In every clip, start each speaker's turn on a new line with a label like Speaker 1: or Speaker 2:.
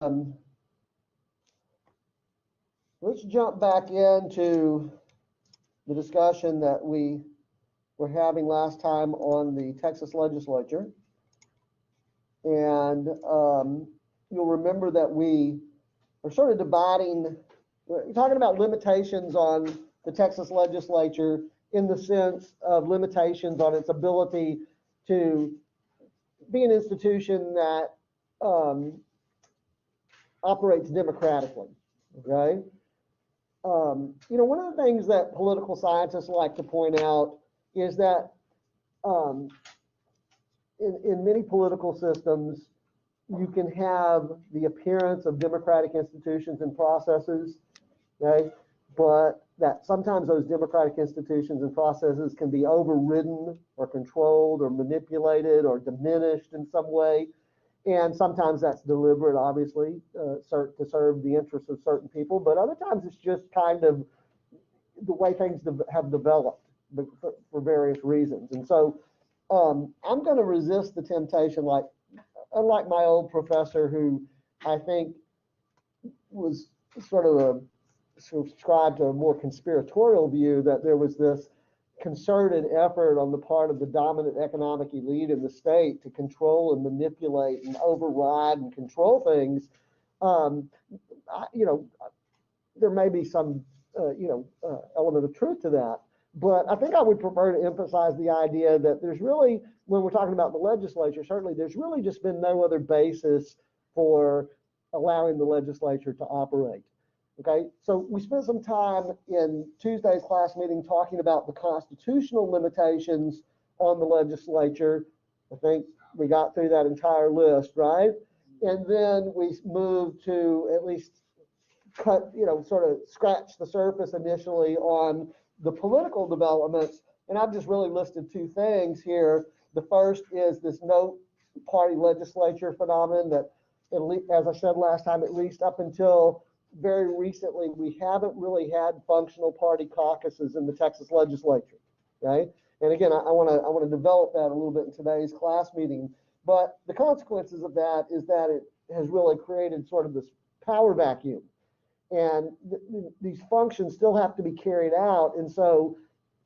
Speaker 1: Um, let's jump back into the discussion that we were having last time on the Texas legislature. And you'll remember that we are sort of we're talking about limitations on the Texas legislature in the sense of limitations on its ability to be an institution that operates democratically, okay? One of the things that political scientists like to point out is that in many political systems, you can have the appearance of democratic institutions and processes, okay? But that sometimes those democratic institutions and processes can be overridden or controlled or manipulated or diminished in some way. And sometimes that's deliberate, obviously, to serve the interests of certain people. But other times it's just kind of the way things have developed for various reasons. And so I'm going to resist the temptation, unlike my old professor, who I think was sort of subscribed to a more conspiratorial view that there was this concerted effort on the part of the dominant economic elite in the state to control and manipulate and override and control things. There may be some, element of truth to that. But I think I would prefer to emphasize the idea that there's really, when we're talking about the legislature, certainly there's really just been no other basis for allowing the legislature to operate. Okay, so we spent some time in Tuesday's class meeting talking about the constitutional limitations on the legislature. I think we got through that entire list, right? And then we moved to at least sort of scratch the surface initially on the political developments. And I've just really listed two things here. The first is this no party legislature phenomenon that, at least, as I said last time, at least up until very recently, we haven't really had functional party caucuses in the Texas legislature, okay? And again, I want to develop that a little bit in today's class meeting. But the consequences of that is that it has really created sort of this power vacuum. And these functions still have to be carried out. And so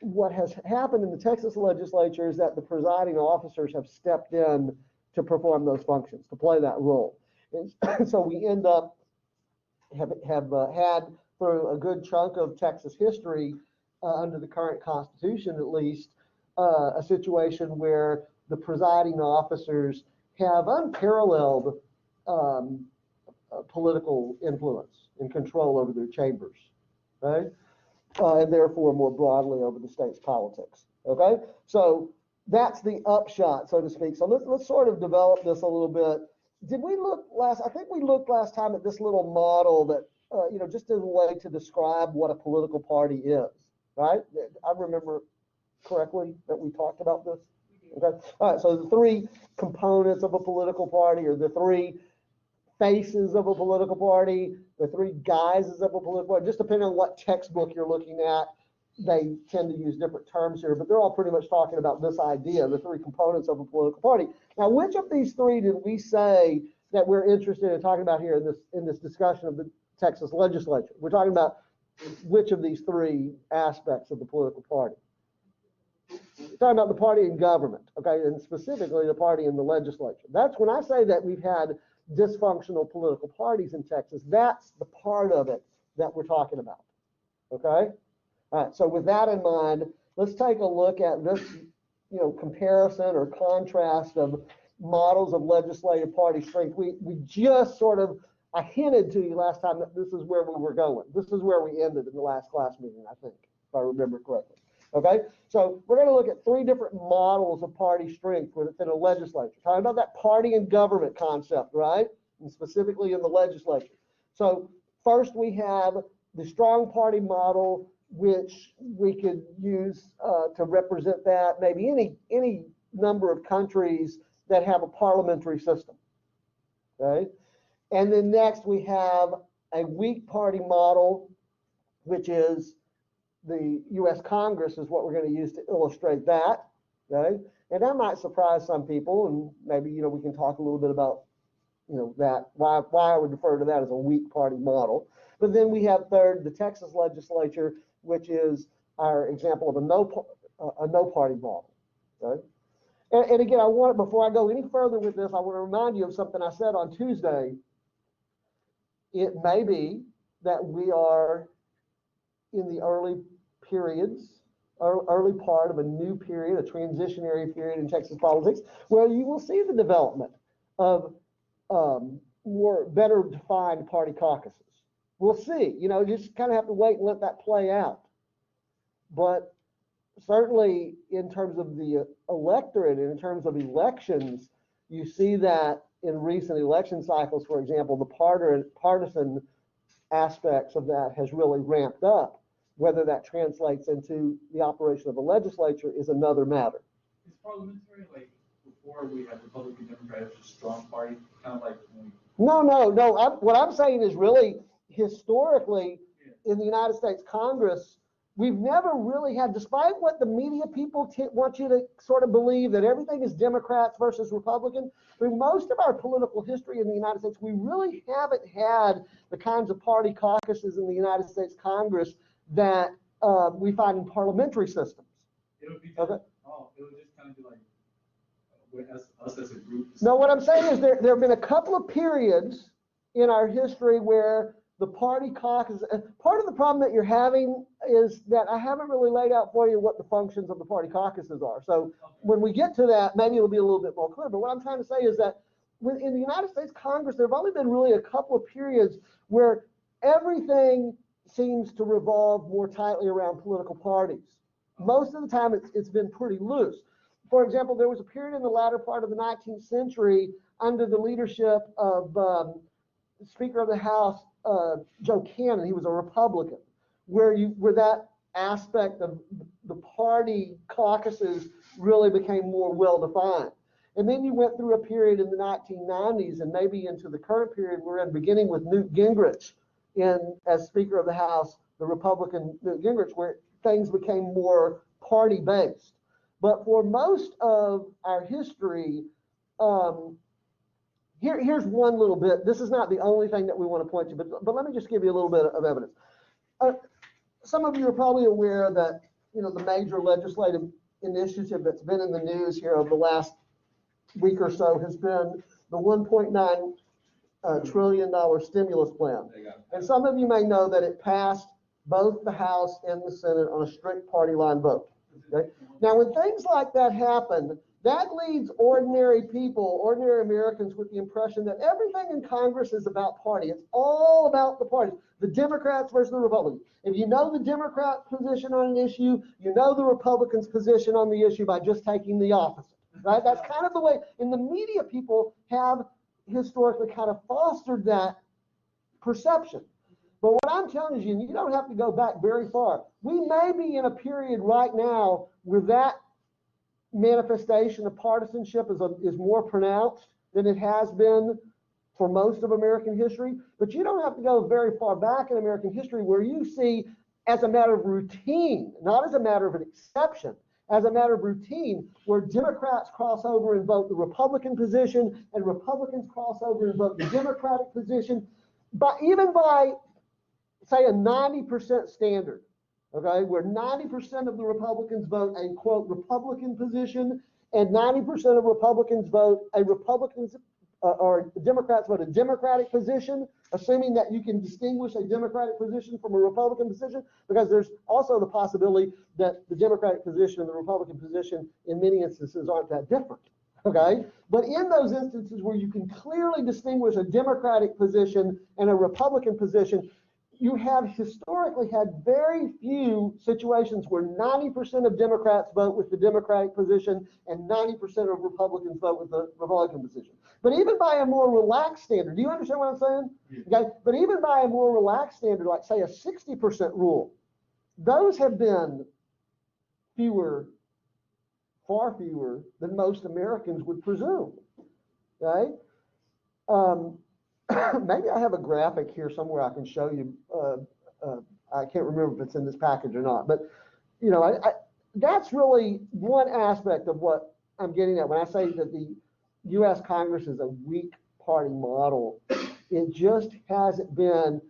Speaker 1: what has happened in the Texas legislature is that the presiding officers have stepped in to perform those functions, to play that role. And so we end up have had through a good chunk of Texas history under the current constitution, at least, a situation where the presiding officers have unparalleled political influence and control over their chambers, right? And therefore more broadly over the state's politics, okay? So that's the upshot, so to speak. So let's sort of develop this a little bit. Did we look I think we looked last time at this little model that, just as a way to describe what a political party is, right? I remember correctly that we talked about this. Okay. All right. So the three components of a political party, or the three faces of a political party, the three guises of a political party, just depending on what textbook you're looking at, they tend to use different terms here, but they're all pretty much talking about this idea, the three components of a political party. Now, which of these three did we say that we're interested in talking about here in this discussion of the Texas legislature? We're talking about which of these three aspects of the political party? We're talking about the party in government, okay, and specifically the party in the legislature. That's when I say that we've had dysfunctional political parties in Texas. That's the part of it that we're talking about, okay? All right, so with that in mind, let's take a look at this, comparison or contrast of models of legislative party strength. We just sort of, I hinted to you last time that this is where we were going. This is where we ended in the last class meeting, I think, if I remember correctly. Okay, so we're going to look at three different models of party strength within a legislature. Talking about that party and government concept, right? And specifically in the legislature. So first we have the strong party model, which we could use to represent that, maybe any number of countries that have a parliamentary system, okay? And then next we have a weak party model, which is the U.S. Congress is what we're going to use to illustrate that, okay? And that might surprise some people, and maybe, we can talk a little bit about that why I would refer to that as a weak party model. But then we have third, the Texas legislature, which is our example of a no party model. Okay? And again, before I go any further with this, I want to remind you of something I said on Tuesday. It may be that we are in the early part of a new period, a transitionary period in Texas politics, where you will see the development of better defined party caucuses. We'll see. You just kind of have to wait and let that play out. But certainly, in terms of the electorate, and in terms of elections, you see that in recent election cycles, for example, the partisan aspects of that has really ramped up. Whether that translates into the operation of the legislature is another matter.
Speaker 2: Is parliamentary like before we had Republican, Democrat, it was a strong party, kind of like?
Speaker 1: No. What I'm saying is really historically in the United States Congress, we've never really had, despite what the media people want you to sort of believe, that everything is Democrats versus Republican. Through most of our political history in the United States, we really haven't had the kinds of party caucuses in the United States Congress that we find in parliamentary systems.
Speaker 2: It would be just, it would just kind of be like with us as a group.
Speaker 1: No, what I'm saying is there have been a couple of periods in our history where the party caucus, part of the problem that you're having is that I haven't really laid out for you what the functions of the party caucuses are. So when we get to that, maybe it'll be a little bit more clear. But what I'm trying to say is that in the United States Congress, there have only been really a couple of periods where everything seems to revolve more tightly around political parties. Most of the time, it's been pretty loose. For example, there was a period in the latter part of the 19th century under the leadership of Speaker of the House, Joe Cannon. He was a Republican, where that aspect of the party caucuses really became more well-defined. And then you went through a period in the 1990s and maybe into the current period we're in, beginning with Newt Gingrich as Speaker of the House, the Republican Newt Gingrich, where things became more party-based. But for most of our history, here's one little bit. This is not the only thing that we want to point to, but let me just give you a little bit of evidence. Some of you are probably aware that the major legislative initiative that's been in the news here over the last week or so has been the $1.9 trillion stimulus plan. And some of you may know that it passed both the House and the Senate on a strict party line vote. Okay? Now, when things like that happen, that leads ordinary people, ordinary Americans, with the impression that everything in Congress is about party. It's all about the party, the Democrats versus the Republicans. If you know the Democrat position on an issue, you know the Republicans' position on the issue by just taking the opposite, right? That's kind of the way, and the media people have historically kind of fostered that perception. But what I'm telling you, and you don't have to go back very far, we may be in a period right now where that manifestation of partisanship is more pronounced than it has been for most of American history. But you don't have to go very far back in American history where you see, as a matter of routine, not as a matter of an exception, as a matter of routine, where Democrats cross over and vote the Republican position and Republicans cross over and vote the Democratic position, but even by, say, a 90% standard, okay, where 90% of the Republicans vote a, quote, Republican position and 90% of Republicans vote a or Democrats vote a Democratic position, assuming that you can distinguish a Democratic position from a Republican position, because there's also the possibility that the Democratic position and the Republican position in many instances aren't that different, okay? But in those instances where you can clearly distinguish a Democratic position and a Republican position, you have historically had very few situations where 90% of Democrats vote with the Democratic position and 90% of Republicans vote with the Republican position. But even by a more relaxed standard, do you understand what I'm saying? Yeah. Okay. But even by a more relaxed standard, like say a 60% rule, those have been far fewer than most Americans would presume. Okay. Maybe I have a graphic here somewhere I can show you. I can't remember if it's in this package or not, but that's really one aspect of what I'm getting at when I say that the U.S. Congress is a weak party model, it just hasn't been,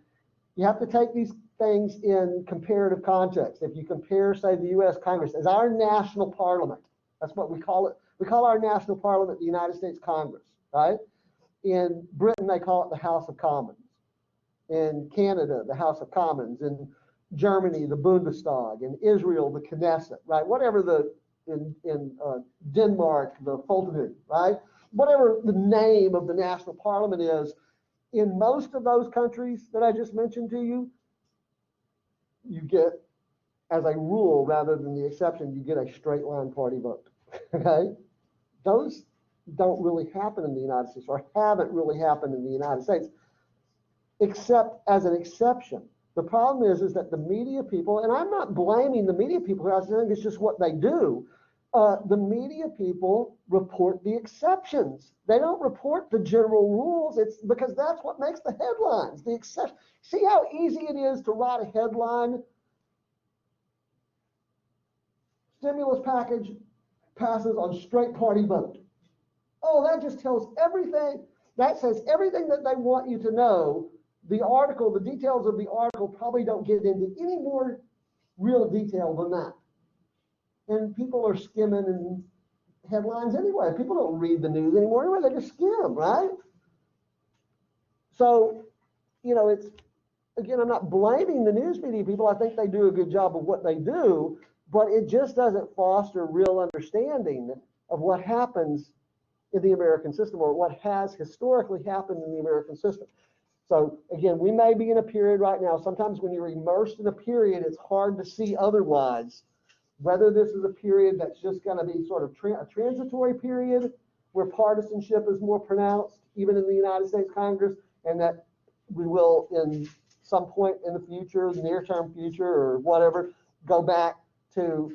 Speaker 1: you have to take these things in comparative context. If you compare, say, the US Congress as our national parliament, that's what we call it. We call our national parliament the United States Congress, right? In Britain, they call it the House of Commons. In Canada, the House of Commons. In Germany, the Bundestag. In Israel, the Knesset, right? Whatever in Denmark, the Folketing, right? Whatever the name of the national parliament is, in most of those countries that I just mentioned to you, you get, as a rule rather than the exception, you get a straight line party vote, okay? Those don't really happen in the United States, or haven't really happened in the United States, except as an exception. The problem is that the media people, and I'm not blaming the media people, I think it's just what they do. The media people report the exceptions. They don't report the general rules. It's because that's what makes the headlines, the exception. See how easy it is to write a headline? Stimulus package passes on straight party vote. Oh, that just tells everything. That says everything that they want you to know. The article, the details of the article probably don't get into any more real detail than that. And people are skimming and headlines anyway. People don't read the news anymore anyway, they just skim, right? So, you know, it's, again, I'm not blaming the news media people. I think they do a good job of what they do, but it just doesn't foster real understanding of what happens in the American system, or what has historically happened in the American system. So again, we may be in a period right now. Sometimes when you're immersed in a period, it's hard to see otherwise. Whether this is a period that's just going to be sort of a transitory period where partisanship is more pronounced, even in the United States Congress, and that we will, in some point in the future, near-term future or whatever, go back to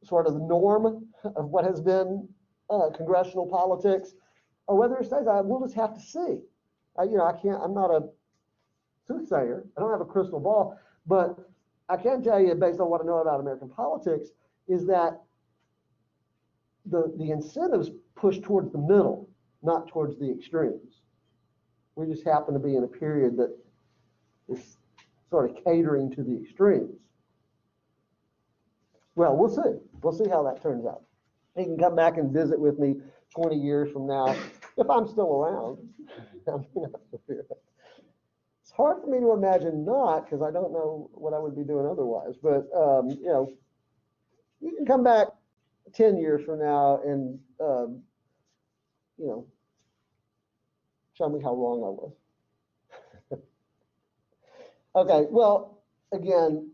Speaker 1: sort of the norm of what has been congressional politics, or whether it stays, we'll just have to see. You know, I'm not a soothsayer. I don't have a crystal ball, but I can tell you, based on what I know about American politics, is that the incentives push towards the middle, not towards the extremes. We just happen to be in a period that is sort of catering to the extremes. Well, we'll see. We'll see how that turns out. He can come back and visit with me 20 years from now, if I'm still around. It's hard for me to imagine not, because I don't know what I would be doing otherwise. But, you know, you can come back 10 years from now and, you know, show me how wrong I was. Okay, well, again,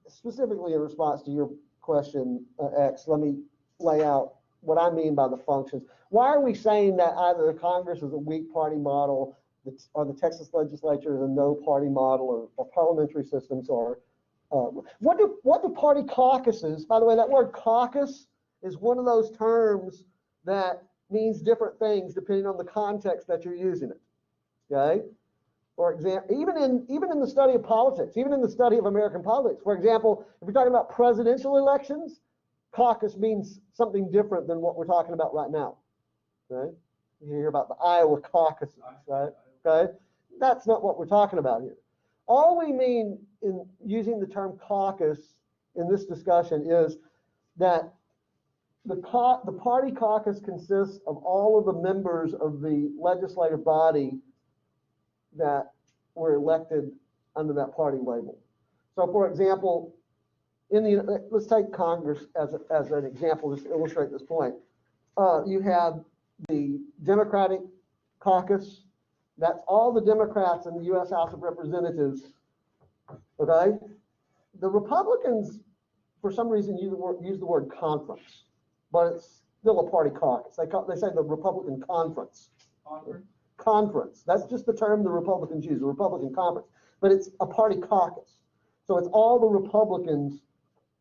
Speaker 1: specifically in response to your question, X, let me lay out what I mean by the functions. Why are we saying that either the Congress is a weak party model, or the Texas legislature is a no party model, or parliamentary systems are? What do party caucuses? By the way, that word caucus is one of those terms that means different things depending on the context that you're using it. Okay. For example, even in the study of politics, even in the study of American politics, for example, if we're talking about presidential elections, caucus means something different than what we're talking about right now. Okay? You hear about the Iowa caucuses, right? Okay? That's not what we're talking about here. All we mean in using the term caucus in this discussion is that the party caucus consists of all of the members of the legislative body that were elected under that party label. So, for example, let's take Congress as an example, just to illustrate this point. You have the Democratic caucus. That's all the Democrats in the U.S. House of Representatives. Okay, the Republicans, for some reason, use the word conference, but it's still a party caucus. They say the Republican conference. Conference. That's just the term the Republicans use, the Republican conference, but it's a party caucus. So it's all the Republicans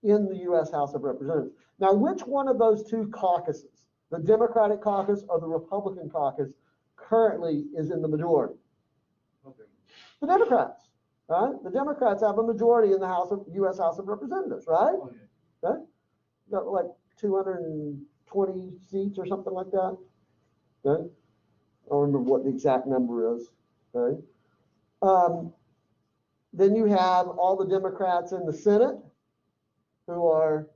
Speaker 1: in the U.S. House of Representatives. Now, which one of those two caucuses, the Democratic caucus or the Republican caucus, currently is in the majority?
Speaker 2: Okay.
Speaker 1: The Democrats, right? The Democrats have a majority in the U.S. House of Representatives, right?
Speaker 2: Oh, yeah.
Speaker 1: Okay? Got like 220 seats or something like that. Okay? don't remember what the exact number is, okay? Then you have all the Democrats in the Senate who are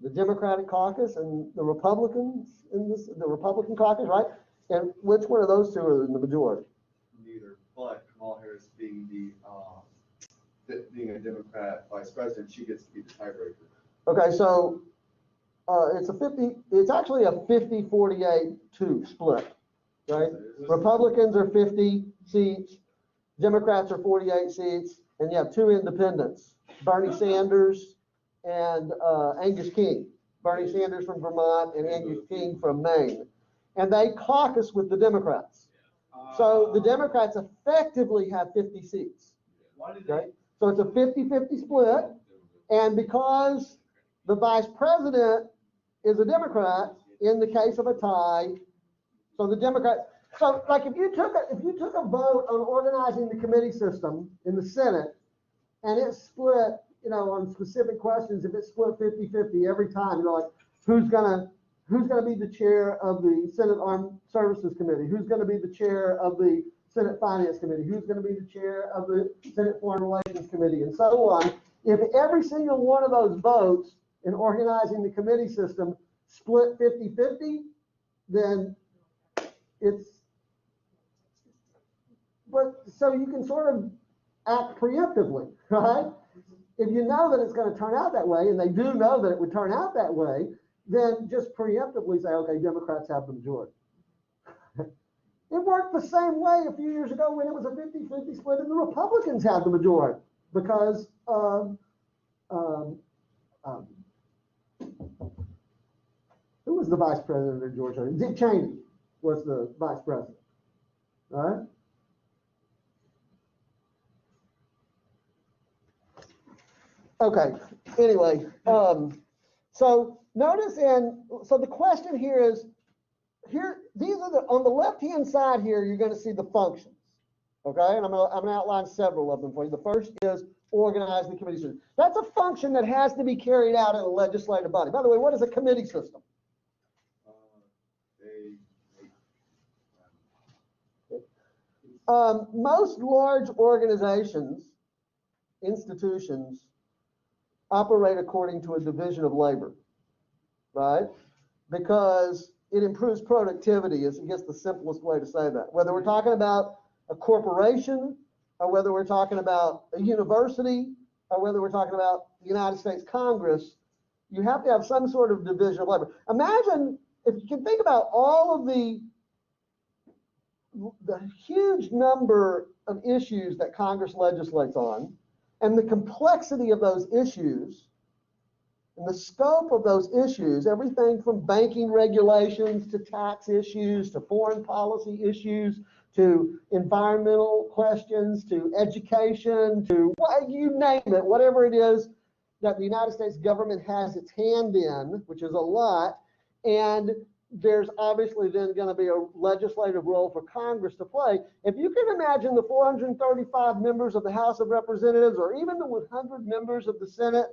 Speaker 1: the Democratic caucus and the Republicans in this, the Republican caucus, right? And which one of those two are in the majority?
Speaker 3: Neither, but Kamala Harris being being a Democrat vice president, she gets to be the tiebreaker.
Speaker 1: Okay, so it's actually a 50-48-2 split, right? Republicans are 50 seats, Democrats are 48 seats, and you have two independents, Bernie Sanders and Angus King. Bernie Sanders from Vermont and Angus King from Maine. And they caucus with the Democrats. So the Democrats effectively have 50 seats. Okay? So it's a 50-50 split. And because the vice president is a Democrat in the case of a tie, so the Democrats, so like if you took a vote on organizing the committee system in the Senate and it split, on specific questions, if it split 50-50 every time, like who's gonna be the chair of the Senate Armed Services Committee, who's gonna be the chair of the Senate Finance Committee, who's gonna be the chair of the Senate Foreign Relations Committee, and so on. If every single one of those votes in organizing the committee system split 50-50, then so you can sort of act preemptively, right? If you know that it's going to turn out that way, and they do know that it would turn out that way, then just preemptively say, okay, Democrats have the majority. It worked the same way a few years ago when it was a 50-50 split and the Republicans had the majority because who was the vice president of Georgia? Dick Cheney was the vice president, all right? Okay, anyway, so notice so the question here is, these are on the left-hand side here, you're gonna see the functions, okay? And I'm gonna outline several of them for you. The first is organize the committee system. That's a function that has to be carried out in a legislative body. By the way, what is a committee system? Most large organizations, institutions, operate according to a division of labor, right? Because it improves productivity is, I guess, the simplest way to say that. Whether we're talking about a corporation, or whether we're talking about a university, or whether we're talking about the United States Congress, you have to have some sort of division of labor. Imagine, if you can think about all of the huge number of issues that Congress legislates on, and the complexity of those issues, and the scope of those issues, everything from banking regulations to tax issues, to foreign policy issues, to environmental questions, to education, to you name it, whatever it is that the United States government has its hand in, which is a lot, and there's obviously then going to be a legislative role for Congress to play. If you can imagine the 435 members of the House of Representatives, or even the 100 members of the Senate,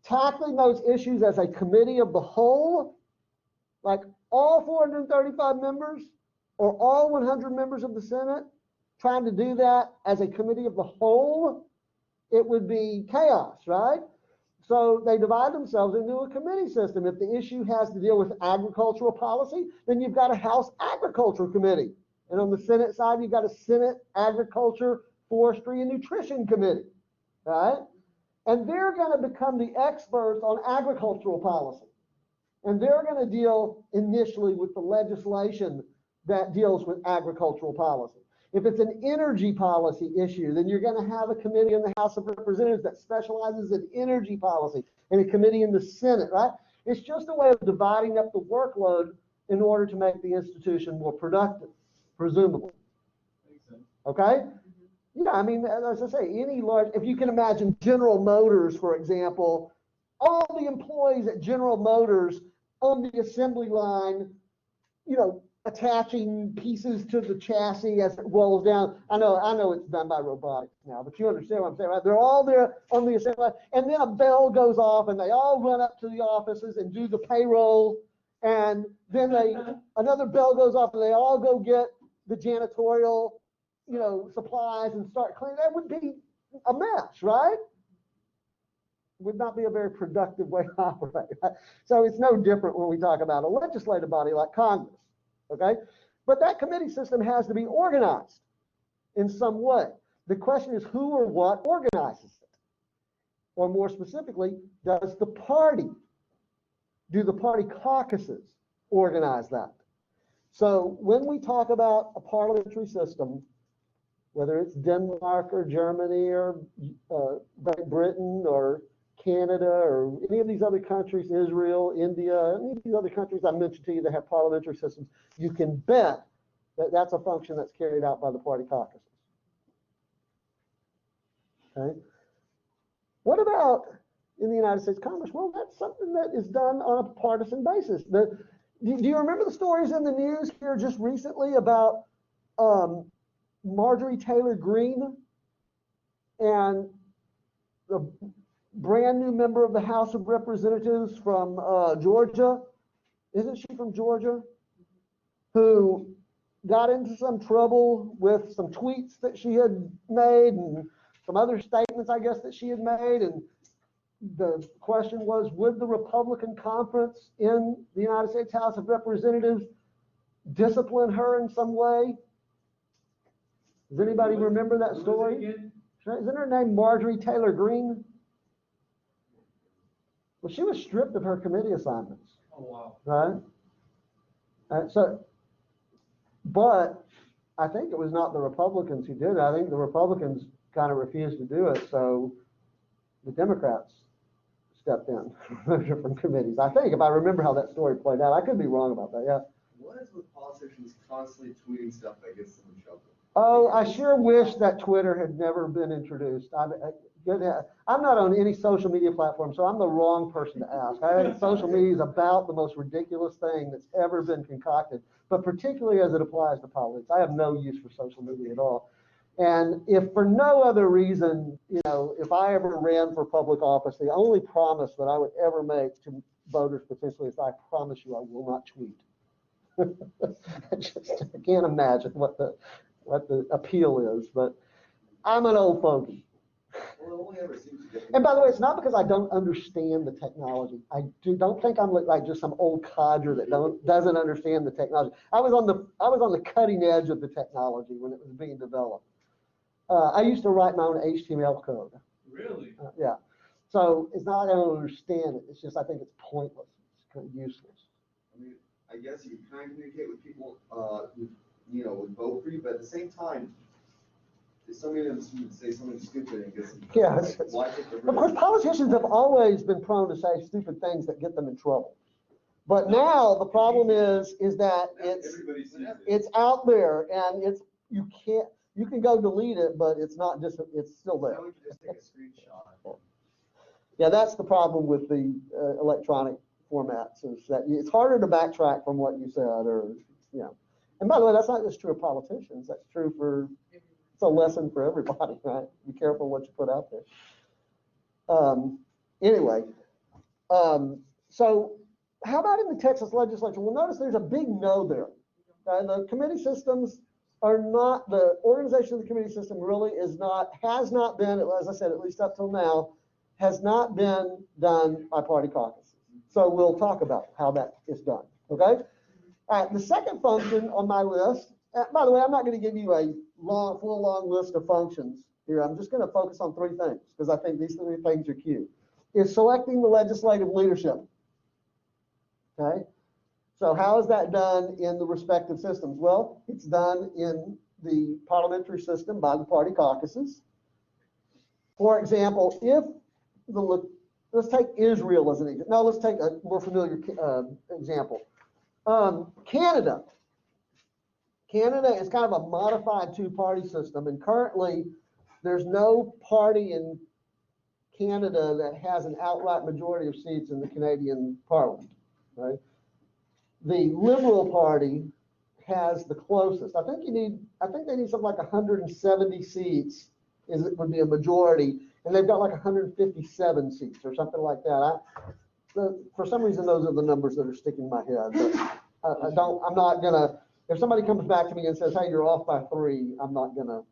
Speaker 1: tackling those issues as a committee of the whole, like all 435 members, or all 100 members of the Senate, trying to do that as a committee of the whole, it would be chaos, right? So they divide themselves into a committee system. If the issue has to deal with agricultural policy, then you've got a House Agriculture Committee. And on the Senate side, you've got a Senate Agriculture, Forestry, and Nutrition Committee, right? And they're going to become the experts on agricultural policy. And they're going to deal initially with the legislation that deals with agricultural policy. If it's an energy policy issue, then you're going to have a committee in the House of Representatives that specializes in energy policy, and a committee in the Senate, right? It's just a way of dividing up the workload in order to make the institution more productive, presumably. Okay? Yeah, I mean, as I say, any large, if you can imagine General Motors, for example, all the employees at General Motors on the assembly line, attaching pieces to the chassis as it rolls down. I know it's done by robotics now, but you understand what I'm saying, right? They're all there on the assembly line, and then a bell goes off and they all run up to the offices and do the payroll And then another bell goes off and they all go get the janitorial, supplies and start cleaning. That would be a mess, right? Would not be a very productive way to operate. Right? So it's no different when we talk about a legislative body like Congress, okay? But that committee system has to be organized in some way. The question is who or what organizes it? Or more specifically, do the party caucuses organize that? So when we talk about a parliamentary system, whether it's Denmark or Germany or Great Britain or Canada or any of these other countries, Israel, India, any of these other countries I mentioned to you that have parliamentary systems, you can bet that that's a function that's carried out by the party caucuses. Okay. What about in the United States Congress? Well, that's something that is done on a partisan basis. Do you remember the stories in the news here just recently about Marjorie Taylor Greene and the brand new member of the House of Representatives from Georgia? Isn't she from Georgia? Who got into some trouble with some tweets that she had made and some other statements, I guess, that she had made. And the question was, would the Republican conference in the United States House of Representatives discipline her in some way? Does anybody remember that story? Isn't her name Marjorie Taylor Greene? Well, she was stripped of her committee assignments.
Speaker 2: Oh, wow.
Speaker 1: Right? But I think it was not the Republicans who did it. I think the Republicans kind of refused to do it, so the Democrats stepped in from different committees. I think, if I remember how that story played out. I could be wrong about that, yeah.
Speaker 3: What is with politicians constantly tweeting stuff that gets them in trouble?
Speaker 1: Oh, I sure wish that Twitter had never been introduced. I'm not on any social media platform, so I'm the wrong person to ask. I think social media is about the most ridiculous thing that's ever been concocted, but particularly as it applies to politics. I have no use for social media at all. And if for no other reason, if I ever ran for public office, the only promise that I would ever make to voters potentially is I promise you I will not tweet. I can't imagine what the appeal is, but I'm an old fogey.
Speaker 3: Well, it only ever seems to get.
Speaker 1: And by the way, it's not because I don't understand the technology. I don't think I'm like just some old codger that doesn't understand the technology. I was on the cutting edge of the technology when it was being developed. I used to write my own HTML code.
Speaker 2: Really?
Speaker 1: Yeah. So it's not like I don't understand it. It's just I think it's pointless. It's kind of useless.
Speaker 3: I mean, I guess you can communicate with people who would vote for you, but at the same time, if somebody would say something stupid and gets
Speaker 1: Yeah.
Speaker 3: why take the risk?
Speaker 1: Of course, politicians have always been prone to say stupid things that get them in trouble. But now the problem is that
Speaker 3: Everybody sees it.
Speaker 1: it's out there and you can go delete it, but it's not just, it's still there.
Speaker 3: Now we can just take a screenshot.
Speaker 1: Yeah, that's the problem with the electronic formats is that it's harder to backtrack from what you said And by the way, that's not just true of politicians. That's true it's a lesson for everybody, right? Be careful what you put out there. So how about in the Texas legislature? Well, notice there's a big no there. The committee systems are not, the organization of the committee system really has not been, as I said, at least up till now, has not been done by party caucuses. So we'll talk about how that is done, okay? All right, the second function on my list, by the way, I'm not going to give you a full list of functions here. I'm just going to focus on three things because I think these three things are key. Is selecting the legislative leadership, okay? So how is that done in the respective systems? Well, it's done in the parliamentary system by the party caucuses. For example, let's take Israel as an example. No, let's take a more familiar example. Canada. Canada is kind of a modified two-party system, and currently there's no party in Canada that has an outright majority of seats in the Canadian Parliament. Right? The Liberal Party has the closest. I think they need something like 170 seats. Would be a majority, and they've got like 157 seats or something like that. for some reason, those are the numbers that are sticking in my head. But I'm not gonna, if somebody comes back to me and says, hey, you're off by 3, I'm not gonna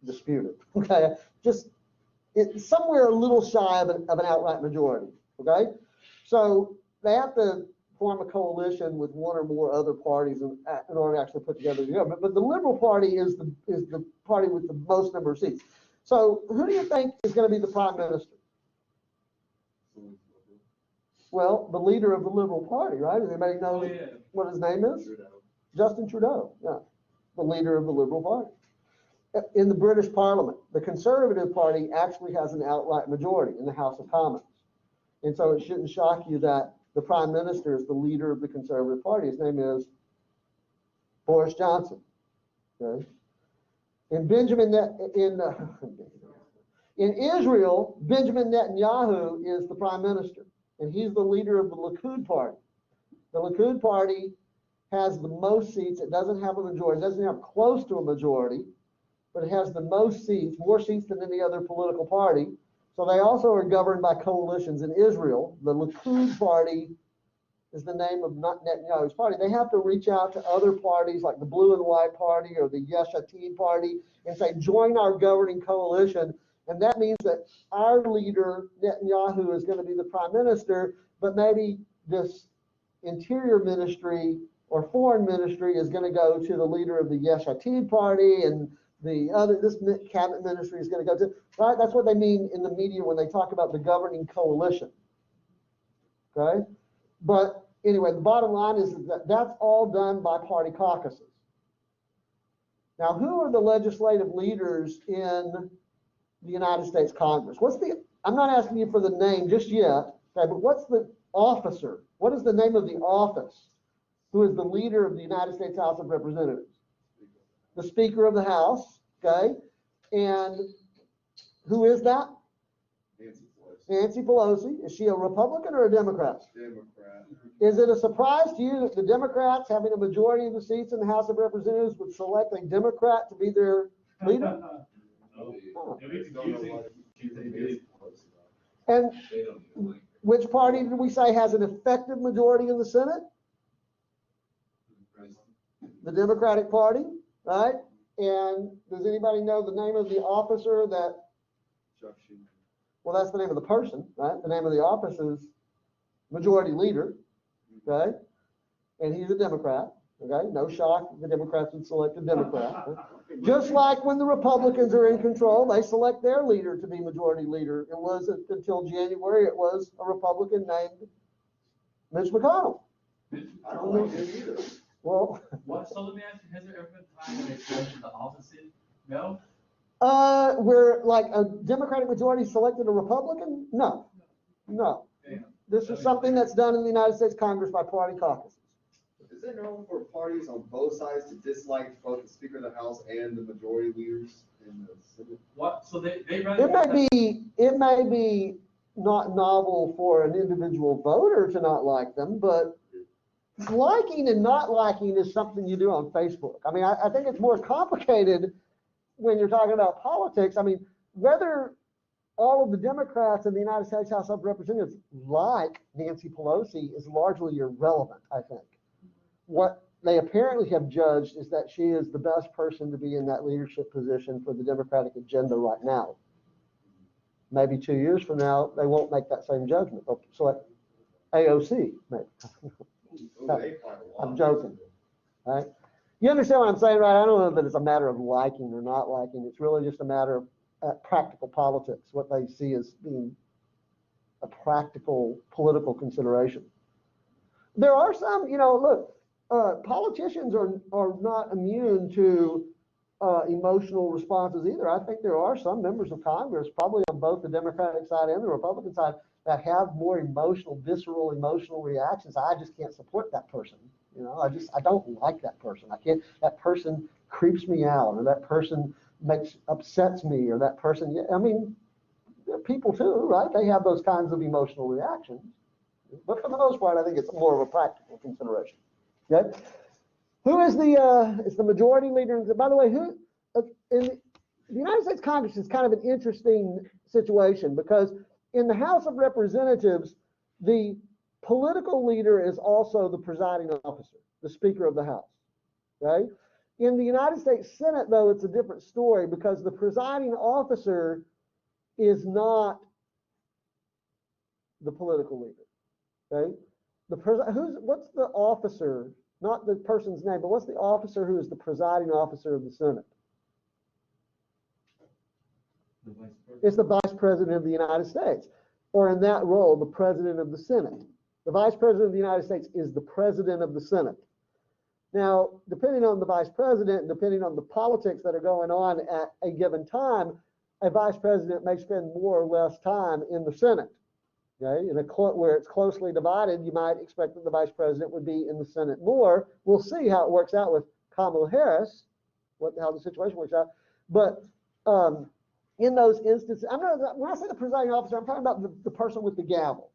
Speaker 1: dispute it, okay? Just, it's somewhere a little shy of an outright majority, okay? So they have to form a coalition with one or more other parties in order to actually put together the government. But the Liberal Party is the party with the most number of seats. So who do you think is gonna be the prime minister? Well, the leader of the Liberal Party, right? Does anybody know what his name is? Justin Trudeau, yeah, the leader of the Liberal Party. In the British Parliament, the Conservative Party actually has an outright majority in the House of Commons. And so it shouldn't shock you that the Prime Minister is the leader of the Conservative Party. His name is Boris Johnson. Okay? In Israel, Benjamin Netanyahu is the Prime Minister, and he's the leader of the Likud Party. The Likud Party has the most seats. It doesn't have a majority. It doesn't have close to a majority, but it has the most seats, more seats than any other political party. So they also are governed by coalitions in Israel. The Likud Party is the name of Netanyahu's party. They have to reach out to other parties like the Blue and White Party or the Yesh Atid Party and say, join our governing coalition. And that means that our leader, Netanyahu, is going to be the prime minister, but maybe this interior ministry or foreign ministry is going to go to the leader of the Yesh Atid Party, and this cabinet ministry is going to go to, right? That's what they mean in the media when they talk about the governing coalition, okay? But anyway, the bottom line is that that's all done by party caucuses. Now, who are the legislative leaders in the United States Congress? I'm not asking you for the name just yet, okay, but what's the officer? What is the name of the office? Who is the leader of the United States House of Representatives? The Speaker of the House, okay? And who is that? Nancy Pelosi. Is she a Republican or a Democrat?
Speaker 3: Democrat.
Speaker 1: Is it a surprise to you that the Democrats, having a majority of the seats in the House of Representatives, would select a Democrat to be their leader? Oh. And which party did we say has an effective majority in the Senate? The Democratic Party, right? And does anybody know the name of the officer that?
Speaker 3: Chuck Schumer.
Speaker 1: Well, that's the name of the person, right? The name of the office is Majority Leader, okay? And he's a Democrat, okay? No shock, the Democrats would select a Democrat. Just like when the Republicans are in control, they select their leader to be Majority Leader. It wasn't until January, it was a Republican named Mitch McConnell.
Speaker 3: I don't like him either.
Speaker 1: Well,
Speaker 2: What, so let me ask you, has there ever been time when they selected the opposite? No?
Speaker 1: where like a Democratic majority selected a Republican? No, no.
Speaker 2: Damn.
Speaker 1: This is something that's done in the United States Congress by party caucuses.
Speaker 3: Is it normal for parties on both sides to dislike both the Speaker of the House and the majority leaders in the Senate?
Speaker 2: What, so they
Speaker 1: It may be not novel for an individual voter to not like them, but liking and not liking is something you do on Facebook. I mean, I think it's more complicated when you're talking about politics. I mean, whether all of the Democrats in the United States House of Representatives like Nancy Pelosi is largely irrelevant, I think. What they apparently have judged is that she is the best person to be in that leadership position for the Democratic agenda right now. Maybe 2 years from now, they won't make that same judgment. They'll select AOC, maybe. I'm joking, right? You understand what I'm saying, right? I don't know that it's a matter of liking or not liking. It's really just a matter of practical politics, what they see as being a practical political consideration. There are some, look, politicians are not immune to emotional responses either. I think there are some members of Congress, probably on both the Democratic side and the Republican side, that have more visceral emotional reactions. I just can't support that person. I don't like that person. That person creeps me out, or that person upsets me, or that person, I mean, people too, right? They have those kinds of emotional reactions. But for the most part, I think it's more of a practical consideration. Okay? Who is the majority leader? By the way, in the United States Congress is kind of an interesting situation, because in the House of Representatives, the political leader is also the presiding officer, the Speaker of the House. Okay? In the United States Senate, though, it's a different story because the presiding officer is not the political leader. Okay? What's the officer, not the person's name, but what's the officer who is the presiding officer of the Senate?
Speaker 2: The vice president.
Speaker 1: It's the Vice President of the United States, or in that role, the President of the Senate. The Vice President of the United States is the President of the Senate. Now, depending on the Vice President, depending on the politics that are going on at a given time, a Vice President may spend more or less time in the Senate. Okay, where it's closely divided, you might expect that the Vice President would be in the Senate more. We'll see how it works out with Kamala Harris, how the situation works out. But in those instances, when I say the presiding officer, I'm talking about the person with the gavel,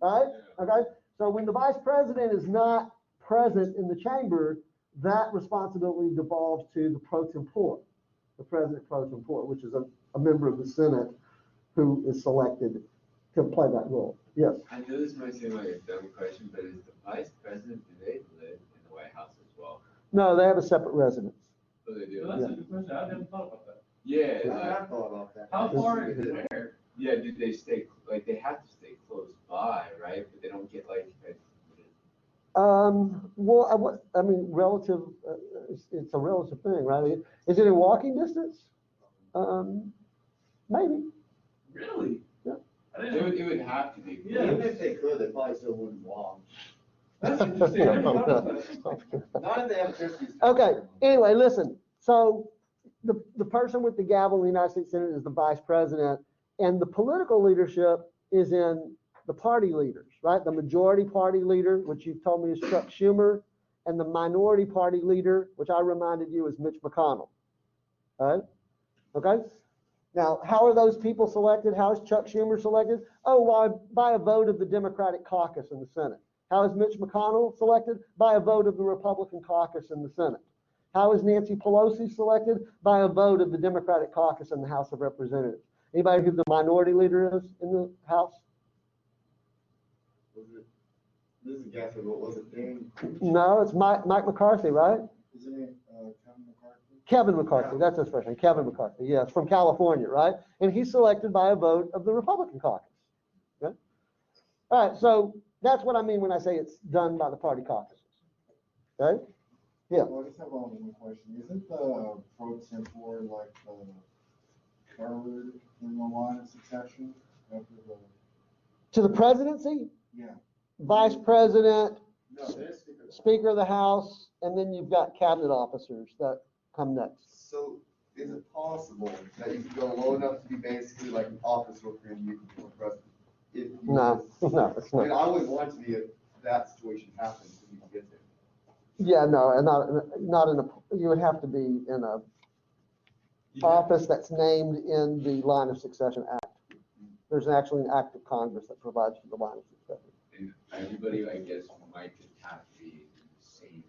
Speaker 1: right? Okay, so when the Vice President is not present in the chamber, that responsibility devolves to the pro tempore, the President pro tempore, which is a member of the Senate who is selected to play that role. Yes.
Speaker 4: I know this might seem like a dumb question, but is the vice president, do they live in the White House as well?
Speaker 1: No, they have a separate residence.
Speaker 4: Oh, they do?
Speaker 2: Well, that's a good question. I never thought about that.
Speaker 4: Yeah,
Speaker 3: I thought about that.
Speaker 2: How far is it there?
Speaker 4: yeah, did they stay, like, they have to stay close by, right? But they don't get like,
Speaker 1: Well, I mean, relative, it's a relative thing, right? Is it in walking distance? Maybe.
Speaker 2: Really?
Speaker 1: Yeah.
Speaker 2: I didn't know.
Speaker 4: it would have to be.
Speaker 2: Yeah.
Speaker 3: Even if they could, they probably still wouldn't walk.
Speaker 2: That's interesting. I never thought about that.
Speaker 3: Not if they have Christie's.
Speaker 1: Okay, anyway, listen, so the person with the gavel in the United States Senate is the Vice President, and the political leadership is in the party leaders, right? The majority party leader, which you've told me is Chuck Schumer, and the minority party leader, which I reminded you is Mitch McConnell. All right? Okay? Now, how are those people selected? How is Chuck Schumer selected? Oh, by a vote of the Democratic caucus in the Senate. How is Mitch McConnell selected? By a vote of the Republican caucus in the Senate. How is Nancy Pelosi selected? By a vote of the Democratic caucus in the House of Representatives. Anybody who the minority leader is in the House?
Speaker 3: This is a guess, but was it Dan?
Speaker 1: No, it's Mike McCarthy, right?
Speaker 3: Isn't it Kevin McCarthy?
Speaker 1: Kevin McCarthy, that's his first name, Kevin McCarthy, yes, from California, right? And he's selected by a vote of the Republican caucus. Okay? All right, so that's what I mean when I say it's done by the party caucuses. Okay? Yeah.
Speaker 5: Well, I just have only one question. Isn't the pro tempore like the third in the line of succession after the,
Speaker 1: To the presidency,
Speaker 5: yeah,
Speaker 1: vice president,
Speaker 3: No, there's Speaker.
Speaker 1: speaker of the House, and then you've got cabinet officers that come next.
Speaker 3: So is it possible that you could go low enough to be basically like an office worker and you can become president? If you
Speaker 1: No, no, it's
Speaker 3: I mean,
Speaker 1: not.
Speaker 3: I wouldn't want to be if that situation happens when you can get there.
Speaker 1: Yeah, no, and not in a, you would have to be in a office that's named in the Line of Succession Act. There's actually an act of Congress that provides for the line of succession.
Speaker 4: And everybody, I guess, might just have to be in the same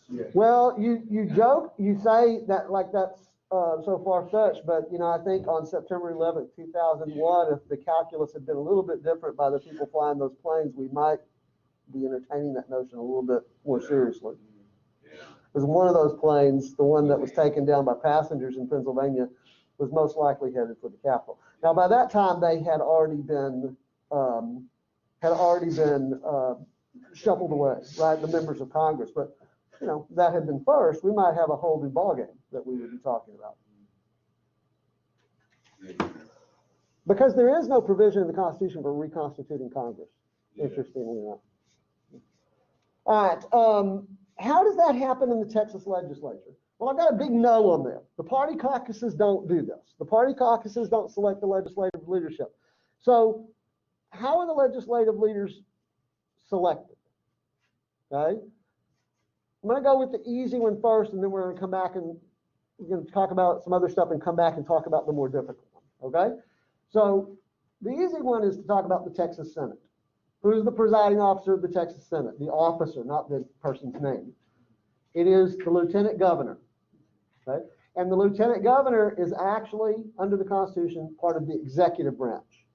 Speaker 4: room.
Speaker 3: Yeah.
Speaker 1: Well, you joke, you say that like that's so far-fetched, but I think on September 11th, 2001, if the calculus had been a little bit different by the people flying those planes, we might be entertaining that notion a little bit more seriously.
Speaker 4: Yeah.
Speaker 1: Because one of those planes, the one that was taken down by passengers in Pennsylvania, was most likely headed for the Capitol. Now, by that time, they had already been shuffled away, right? The members of Congress, but that had been first. We might have a whole new ballgame that we would be talking about. Because there is no provision in the Constitution for reconstituting Congress, interestingly enough. All right, how does that happen in the Texas legislature? Well, I've got a big no on there. The party caucuses don't do this. The party caucuses don't select the legislative leadership. So how are the legislative leaders selected? Okay. I'm going to go with the easy one first, and then we're going to come back and we're going to talk about some other stuff and come back and talk about the more difficult one. Okay. So the easy one is to talk about the Texas Senate. Who's the presiding officer of the Texas Senate? The officer, not the person's name. It is the lieutenant governor. Okay? And the lieutenant governor is actually, under the Constitution, part of the executive branch.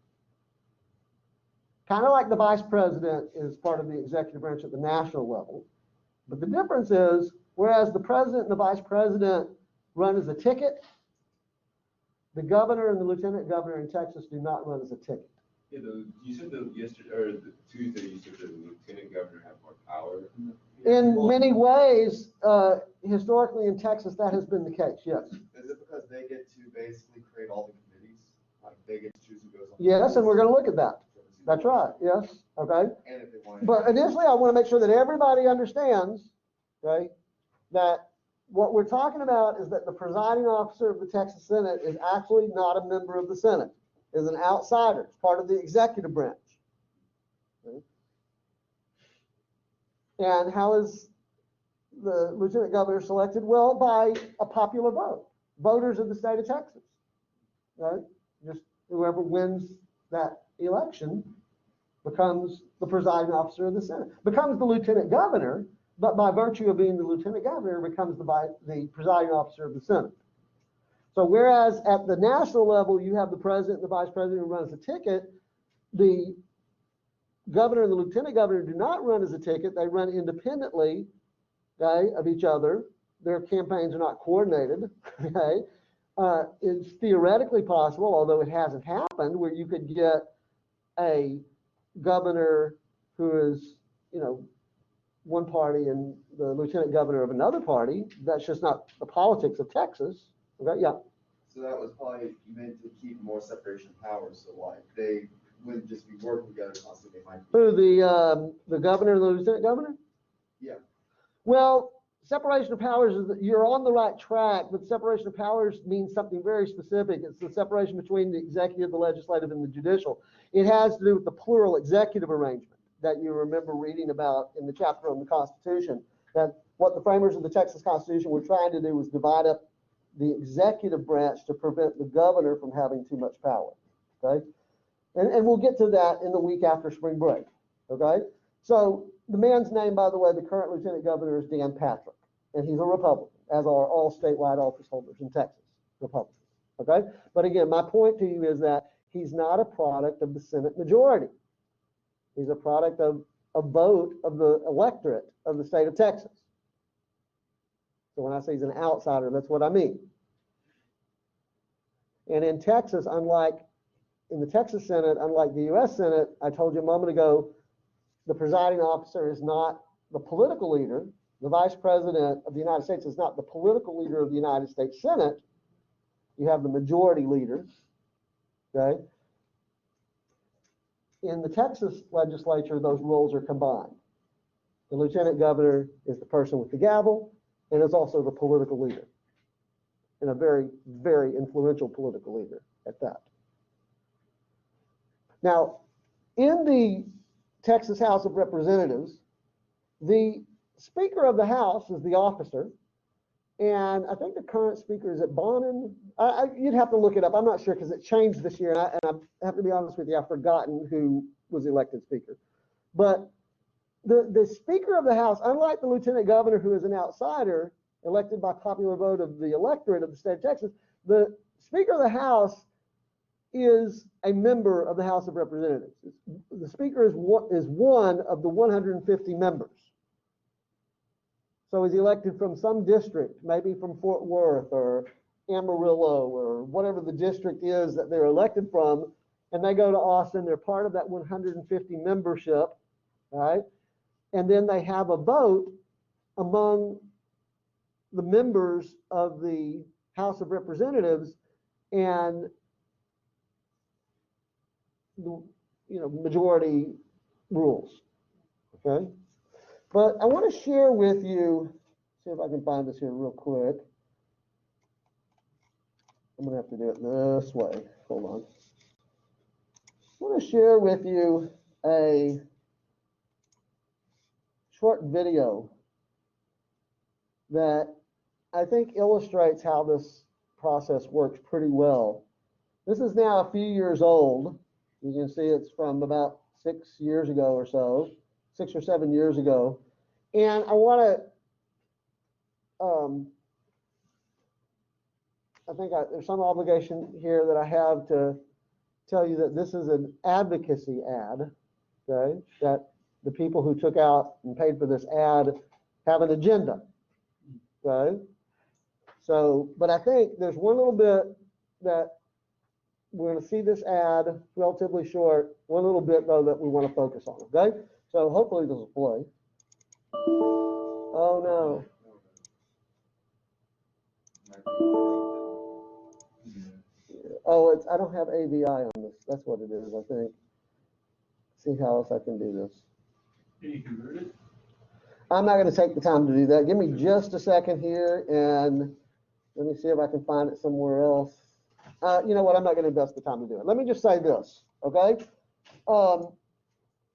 Speaker 1: kind of like the vice president is part of the executive branch at the national level. But the difference is, whereas the president and the vice president run as a ticket, the governor and the lieutenant governor in Texas do not run as a ticket.
Speaker 4: Yeah, you said yesterday, or the Tuesday, you said the lieutenant governor had more power.
Speaker 1: In many ways, historically in Texas, that has been the case, yes.
Speaker 3: Is it because they get to basically create all the committees? Like they get to choose who goes on?
Speaker 1: Yes, and we're going to look at that. That's right, yes, okay.
Speaker 3: And if they want.
Speaker 1: But initially, I want to make sure that everybody understands, okay, that what we're talking about is that the presiding officer of the Texas Senate is actually not a member of the Senate, is an outsider, it's part of the executive branch. Okay? And how is the lieutenant governor selected? Well, by a popular vote. Voters of the state of Texas, right? Just whoever wins that election becomes the presiding officer of the Senate, becomes the lieutenant governor, but by virtue of being the lieutenant governor, becomes the presiding officer of the Senate. So whereas at the national level, you have the president and the vice president who runs the ticket, the governor and the lieutenant governor do not run as a ticket. They run independently, okay, of each other. Their campaigns are not coordinated, okay. It's theoretically possible, although it hasn't happened, where you could get a governor who is, you know, one party and the lieutenant governor of another party. That's just not the politics of Texas. Okay, yeah.
Speaker 3: So that was probably meant to keep more separation of powers, so like they wouldn't just be working together constantly, they might be.
Speaker 1: Who, the governor and the lieutenant governor?
Speaker 3: Yeah.
Speaker 1: Well, separation of powers is that you're on the right track, but separation of powers means something very specific. It's the separation between the executive, the legislative, and the judicial. It has to do with the plural executive arrangement that you remember reading about in the chapter on the Constitution, that what the framers of the Texas Constitution were trying to do was divide up the executive branch to prevent the governor from having too much power, okay? And we'll get to that in the week after spring break, okay? So the man's name, by the way, the current lieutenant governor is Dan Patrick, and he's a Republican, as are all statewide office holders in Texas, Republicans, okay? But again, my point to you is that he's not a product of the Senate majority. He's a product of a vote of the electorate of the state of Texas. So when I say he's an outsider, that's what I mean. And in Texas, unlike in the Texas Senate, unlike the U.S. Senate, I told you a moment ago, the presiding officer is not the political leader. The vice president of the United States is not the political leader of the United States Senate. You have the majority leader, okay? In the Texas legislature, those roles are combined. The lieutenant governor is the person with the gavel and is also the political leader, and a very, very influential political leader at that. Now, in the Texas House of Representatives, the Speaker of the House is the officer, and I think the current speaker is at Bonin. You'd have to look it up. I'm not sure because it changed this year, and I have to be honest with you, I've forgotten who was elected speaker. But the Speaker of the House, unlike the Lieutenant Governor, who is an outsider, elected by popular vote of the electorate of the state of Texas, the Speaker of the House is a member of the House of Representatives. The Speaker is one of the 150 members. So he's elected from some district, maybe from Fort Worth or Amarillo or whatever the district is that they're elected from, and they go to Austin. They're part of that 150 membership, right? And then they have a vote among the members of the House of Representatives, and the majority rules, okay? But I want to share with you, see if I can find this here real quick. I'm going to have to do it this way. Hold on. I want to share with you a short video that I think illustrates how this process works pretty well. This is now a few years old. You can see it's from about 6 years ago or so, 6 or 7 years ago. And I want to, I think there's some obligation here that I have to tell you that this is an advocacy ad, okay? That the people who took out and paid for this ad have an agenda, okay? So, but I think there's one little bit that we're gonna see this ad relatively short, one little bit though that we wanna focus on, okay? So hopefully this will play. Oh no, oh, it's, I don't have AVI on this, that's what it is, I think. See how else I can do this.
Speaker 2: Can you convert it?
Speaker 1: I'm not gonna take the time to do that. Give me just a second here and let me see if I can find it somewhere else. You know what, I'm not gonna invest the time to do it. Let me just say this, okay?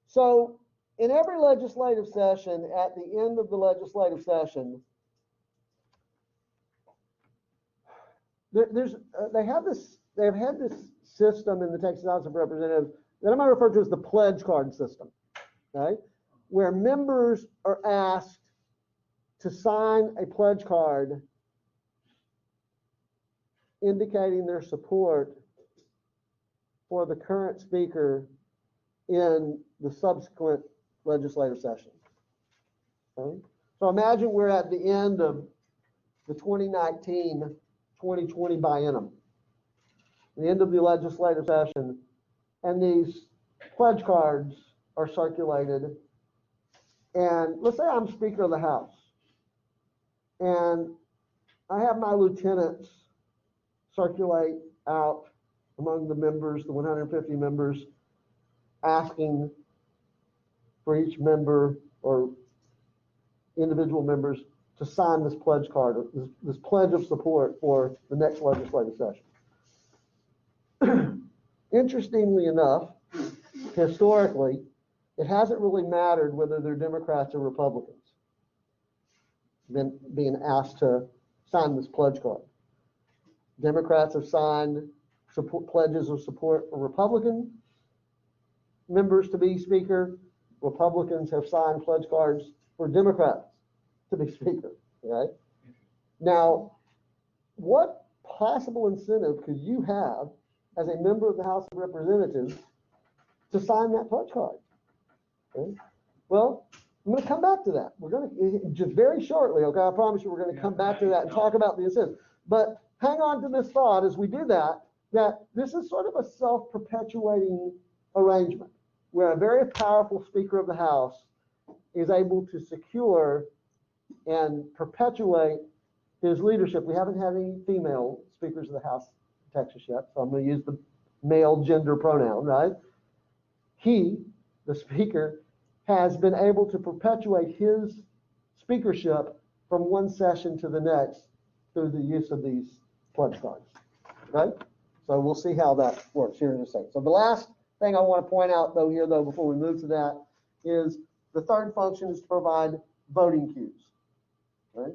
Speaker 1: So in every legislative session, at the end of the legislative session, they've had this system in the Texas House of Representatives that I'm gonna refer to as the pledge card system, okay? Where members are asked to sign a pledge card indicating their support for the current speaker in the subsequent legislative session. Okay? So imagine we're at the end of the 2019-2020 biennium, the end of the legislative session, and these pledge cards are circulated. And let's say I'm Speaker of the House, and I have my lieutenants circulate out among the members, the 150 members, asking for each member or individual members to sign this pledge card, this pledge of support for the next legislative session. Interestingly enough, historically, it hasn't really mattered whether they're Democrats or Republicans being asked to sign this pledge card. Democrats have signed pledges of support for Republican members to be speaker. Republicans have signed pledge cards for Democrats to be speaker, right? Now, what possible incentive could you have as a member of the House of Representatives to sign that pledge card? Okay. Well, I'm going to come back to that. We're going to, just very shortly, okay, I promise you we're going to come back to that and talk about the incentive. But hang on to this thought as we do that, that this is sort of a self-perpetuating arrangement where a very powerful Speaker of the House is able to secure and perpetuate his leadership. We haven't had any female Speakers of the House in Texas yet, so I'm going to use the male gender pronoun, right? He, the Speaker, has been able to perpetuate his speakership from one session to the next through the use of these pledge cards, right? So we'll see how that works here in a second. So the last thing I want to point out though before we move to that is the third function is to provide voting cues, right?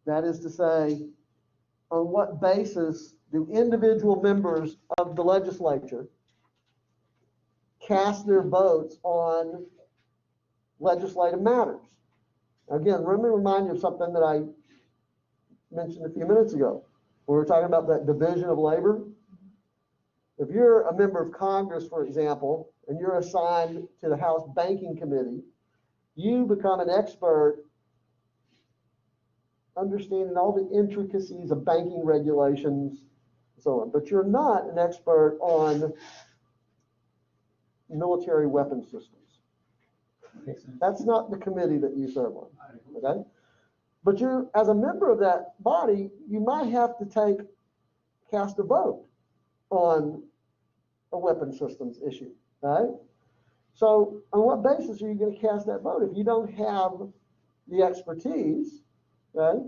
Speaker 1: That is to say, on what basis do individual members of the legislature cast their votes on legislative matters? Again, let me remind you of something that I mentioned a few minutes ago. We were talking about that division of labor. If you're a member of Congress, for example, and you're assigned to the House Banking Committee, you become an expert understanding all the intricacies of banking regulations and so on. But you're not an expert on military weapon systems.
Speaker 2: Makes sense.
Speaker 1: That's not the committee that you serve on, okay? But you, as a member of that body, you might have to cast a vote on a weapon systems issue, right? So on what basis are you going to cast that vote if you don't have the expertise, right?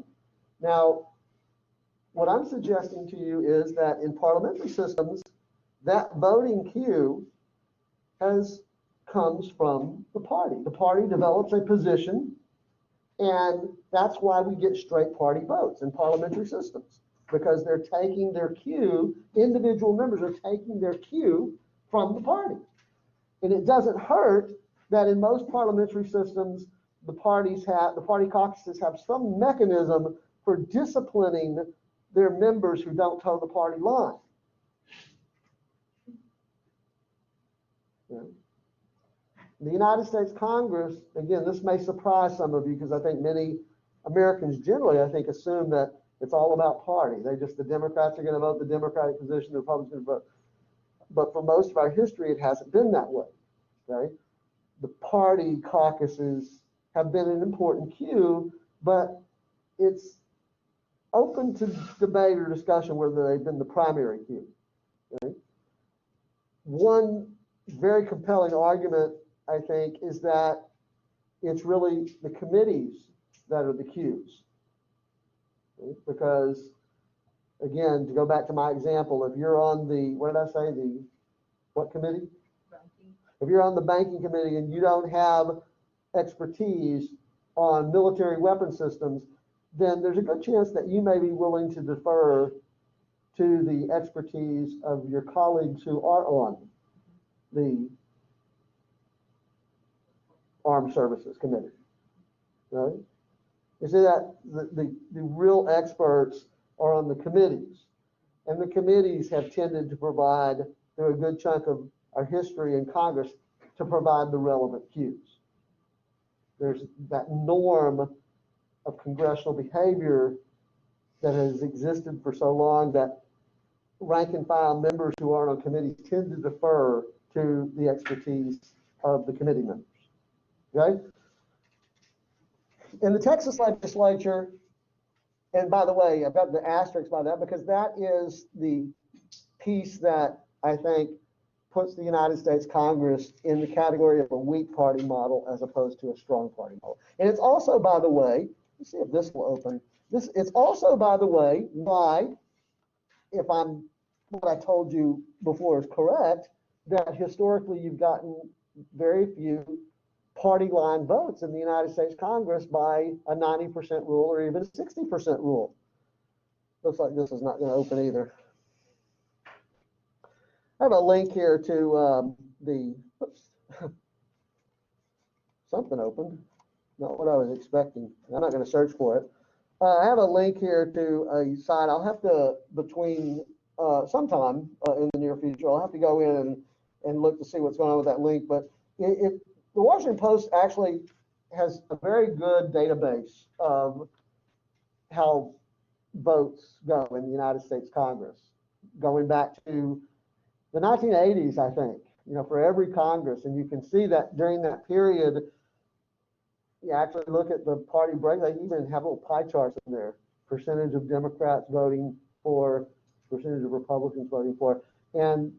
Speaker 1: Now, what I'm suggesting to you is that in parliamentary systems, that voting cue comes from the party. The party develops a position, and that's why we get straight party votes in parliamentary systems, because they're taking their cue, individual members are taking their cue from the party. And it doesn't hurt that in most parliamentary systems, the party caucuses have some mechanism for disciplining their members who don't toe the party line. Yeah. the United States Congress, again, this may surprise some of you because I think many Americans generally, I think, assume that it's all about party. The Democrats are going to vote the Democratic position, the Republicans are going to vote. But for most of our history, it hasn't been that way. Okay? The party caucuses have been an important cue, but it's open to debate or discussion whether they've been the primary cue. Okay? One very compelling argument, I think, is that it's really the committees that are the cues. Okay? Because, again, to go back to my example, if you're on the, what did I say, what committee?
Speaker 6: Banking.
Speaker 1: If you're on the banking committee and you don't have expertise on military weapon systems, then there's a good chance that you may be willing to defer to the expertise of your colleagues who are on the Armed Services Committee. Right? You see that the real experts are on the committees, and the committees have tended to provide, through a good chunk of our history in Congress, to provide the relevant cues. There's that norm of congressional behavior that has existed for so long that rank and file members who aren't on committees tend to defer to the expertise of the committee members. Okay? In the Texas legislature, and by the way, I've got the asterisk by that because that is the piece that I think puts the United States Congress in the category of a weak party model as opposed to a strong party model. And it's also, by the way, let's see if this will open. It's also, by the way, why, if what I told you before is correct, that historically you've gotten very few party line votes in the United States Congress by a 90% rule or even a 60% rule. Looks like this is not going to open either. I have a link here to something opened, not what I was expecting. I'm not going to search for it. I have a link here to a site. I'll have to, sometime in the near future, I'll have to go in and look to see what's going on with that link. But the Washington Post actually has a very good database of how votes go in the United States Congress, going back to the 1980s, I think, for every Congress. And you can see that during that period, you actually look at the party break, they even have little pie charts in there, percentage of Democrats voting for, percentage of Republicans voting for, and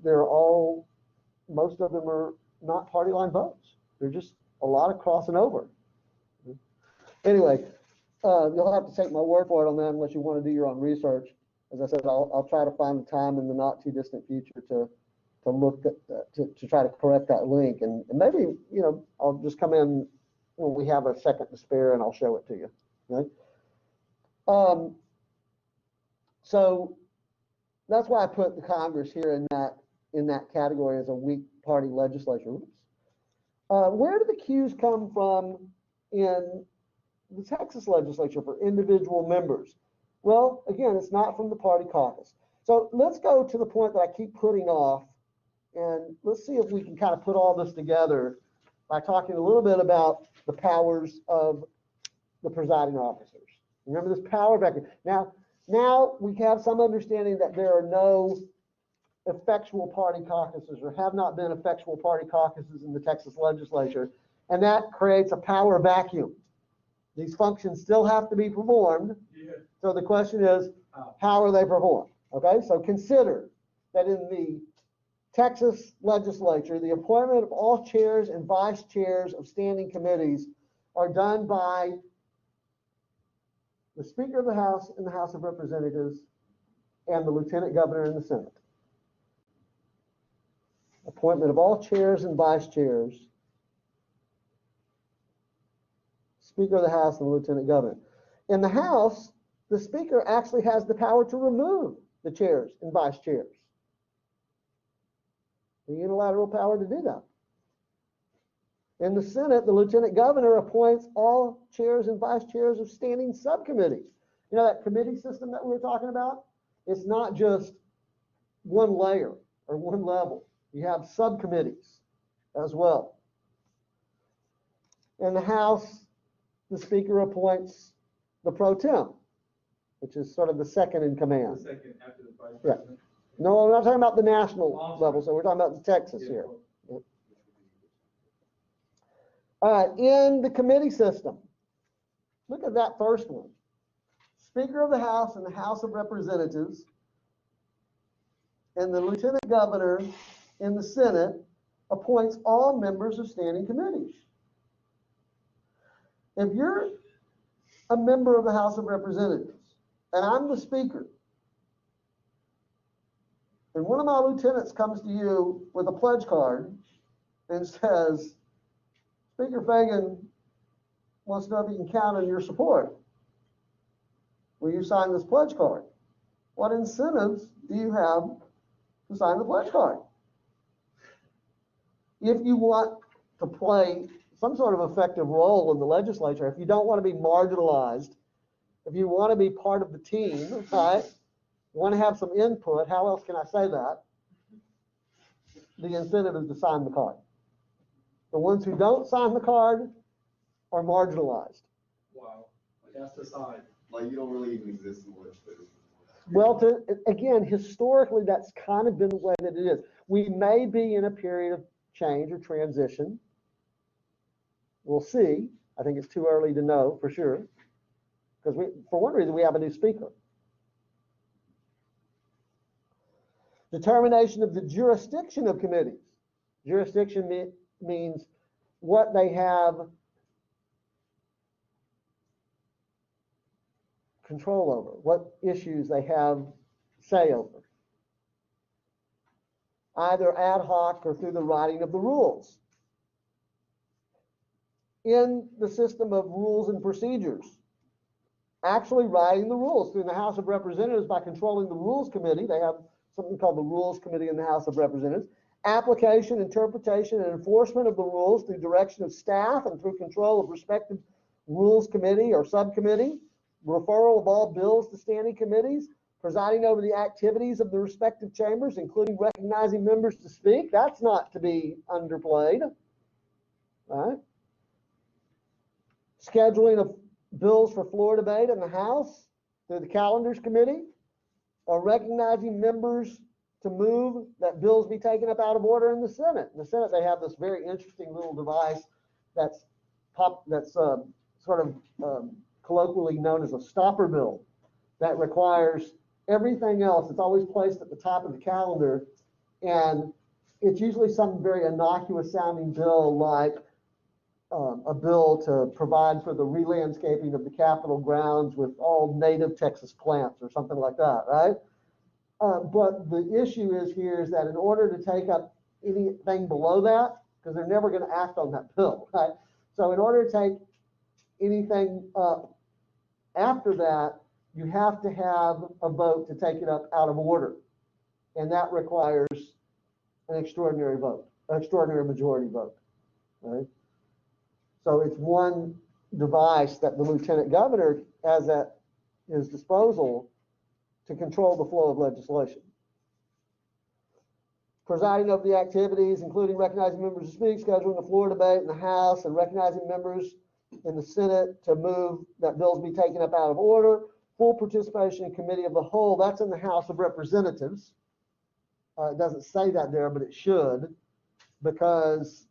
Speaker 1: most of them are not party line votes. They're just a lot of crossing over. Anyway, you'll have to take my word for it on that unless you want to do your own research. As I said, I'll try to find the time in the not too distant future to look at, to try to correct that link. And maybe, I'll just come in when we have a second to spare and I'll show it to you. Okay? So that's why I put the Congress here in that category as a weak party legislature. Oops. Where do the cues come from in the Texas legislature for individual members? Well, again, it's not from the party caucus. So let's go to the point that I keep putting off, and let's see if we can kind of put all this together by talking a little bit about the powers of the presiding officers. Remember this power vacuum. Now we have some understanding that there are no effectual party caucuses or have not been effectual party caucuses in the Texas legislature, and that creates a power vacuum. These functions still have to be performed.
Speaker 2: Yeah.
Speaker 1: So the question is, how are they performed? Okay, so consider that in the Texas legislature, the appointment of all chairs and vice chairs of standing committees are done by the Speaker of the House in the House of Representatives and the Lieutenant Governor in the Senate. Appointment of all chairs and vice chairs, Speaker of the House and the Lieutenant Governor. In the House, the Speaker actually has the power to remove the chairs and vice chairs. The unilateral power to do that. In the Senate, the Lieutenant Governor appoints all chairs and vice chairs of standing subcommittees. You know that committee system that we were talking about? It's not just one layer or one level. You have subcommittees as well. In the House, the Speaker appoints the pro tem, which is sort of the second in
Speaker 2: The
Speaker 1: command.
Speaker 2: second after the vice
Speaker 1: Yeah.
Speaker 2: president.
Speaker 1: No, we're not talking about the national
Speaker 2: Oh, I'm
Speaker 1: level,
Speaker 2: sorry.
Speaker 1: so we're talking about the Texas
Speaker 2: Yeah,
Speaker 1: here.
Speaker 2: well,
Speaker 1: All right, in the committee system, look at that first one. Speaker of the House and the House of Representatives and the Lieutenant Governor in the Senate appoints all members of standing committees. If you're a member of the House of Representatives and I'm the Speaker, and one of my lieutenants comes to you with a pledge card and says, Speaker Fagan wants to know if he can count on your support. Will you sign this pledge card? What incentives do you have to sign the pledge card? If you want to play some sort of effective role in the legislature, if you don't want to be marginalized, if you want to be part of the team, right? You want to have some input, how else can I say that? The incentive is to sign the card. The ones who don't sign the card are marginalized.
Speaker 2: wow, cast aside.
Speaker 3: Like, you don't really even exist in the legislature.
Speaker 1: Well, again, historically, that's kind of been the way that it is. We may be in a period of change or transition. We'll see. I think it's too early to know for sure. Because for one reason, we have a new speaker. Determination of the jurisdiction of committees. Jurisdiction means what they have control over, what issues they have say over, either ad hoc or through the writing of the rules. In the system of rules and procedures, actually writing the rules through the House of Representatives by controlling the Rules Committee. They have something called the Rules Committee in the House of Representatives. Application, interpretation, and enforcement of the rules through direction of staff and through control of respective Rules Committee or subcommittee. Referral of all bills to standing committees. Presiding over the activities of the respective chambers, including recognizing members to speak. That's not to be underplayed. All right. Scheduling of bills for floor debate in the House through the Calendars Committee, or recognizing members to move that bills be taken up out of order in the Senate. In the Senate, they have this very interesting little device that's colloquially known as a stopper bill that requires everything else. It's always placed at the top of the calendar, and it's usually some very innocuous sounding bill like a bill to provide for the re-landscaping of the Capitol grounds with all native Texas plants or something like that, right? But the issue is here is that in order to take up anything below that, because they're never going to act on that bill, right? So in order to take anything up after that, you have to have a vote to take it up out of order. And that requires an extraordinary vote, an extraordinary majority vote, right? So it's one device that the lieutenant governor has at his disposal to control the flow of legislation. Presiding over the activities, including recognizing members to speak, scheduling the floor debate in the House, and recognizing members in the Senate to move that bills be taken up out of order. Full participation in committee of the whole, that's in the House of Representatives. It doesn't say that there, but it should, because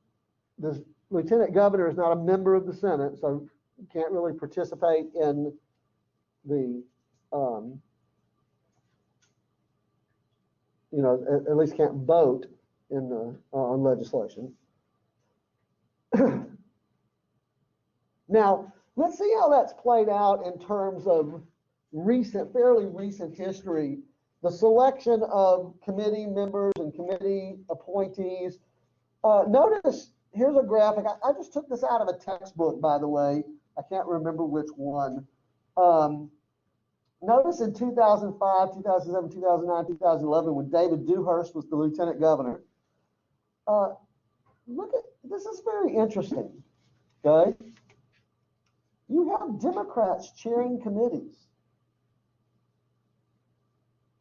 Speaker 1: the lieutenant governor is not a member of the Senate, so can't really participate in the, at least can't vote in the on legislation. Now, let's see how that's played out in terms of fairly recent history. The selection of committee members and committee appointees. Notice, here's a graphic. I just took this out of a textbook, by the way. I can't remember which one. Notice in 2005, 2007, 2009, 2011, when David Dewhurst was the lieutenant governor. Look at, this is very interesting, okay? You have Democrats chairing committees.